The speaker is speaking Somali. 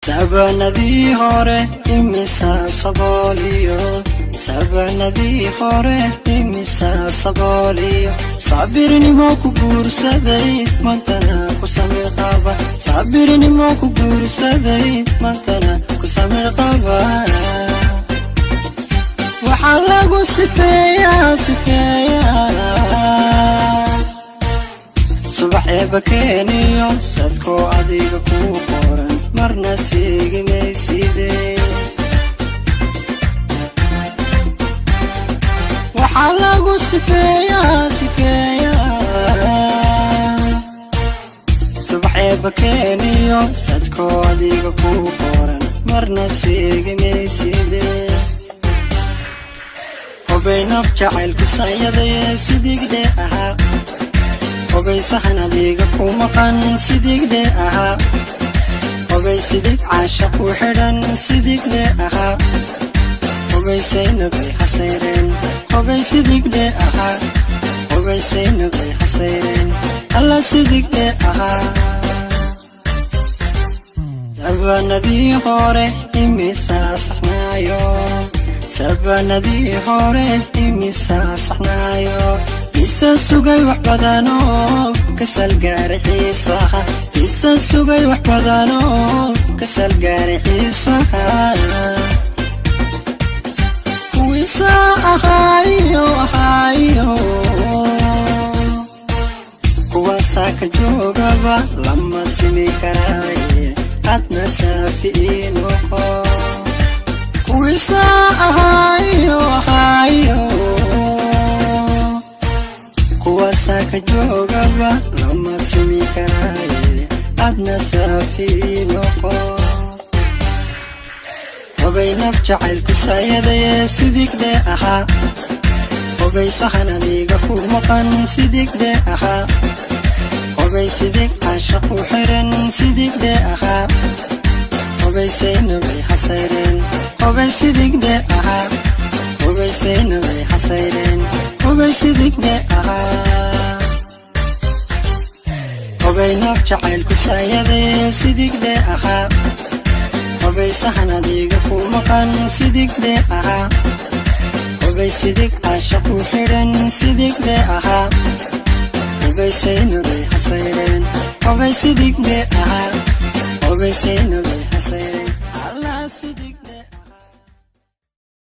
sabanadii hore imisa sabooliyo sabanadii hore imisa sabooliyo sabirnimo ku guursaday mantana ku samir qaba sabirnimo ku guursaday mantana ku samir qaba waxa lagu sifeeyaa subaxeeba keeniyo sadko adiga ku qoran marna siigi mayside waxa lagu sifeeyaa subaxeeba keeniyo sadko adiga ku qoran marna siigi mayside hubinaf jacaylku sayadee sidigde ahaa hubay saxan adiga ku maqan sidigde ahaa hubay sidig caasha ku xidhan sidigde ahaa hubay saynabay xasayreen hubay sidigde ahaa hubay saynabay xasayreen alla sidigde ahaa sabanadii hore imisa saxnaayo sabanadii hore imisa saxnaayo isa sugay wax badano kasal gaaray xiisaha isa sugay wax badano kasal gaaray xiisaha kuwisa ahaayo kuwaasa ka joogaba lama simi karaaye adna saafiinoqo kuwisa ahaayo kuwaasaka joogaba lama simi karaaye adna saafiinoqo hubay naf jacaylku sayadee sidigde ahaa hubay saxan adiga ku maqan sidigde ahaa hubay sidig caasha ku xiran sidigde ahaa hubay saynabay xasayreen hubay sidigde ahaa hubay saynabay xasayreen hubay sidigde ahaa hubay naf jacaylku sayadee sidigde ahaa hubay saxan adiga ku maqan sidigde ahaa hubay sidig caasha ku xidhan sidigde ahaa hubay saynabay xasayreen hubay sidigde ahaa hubay saynabay xasayreen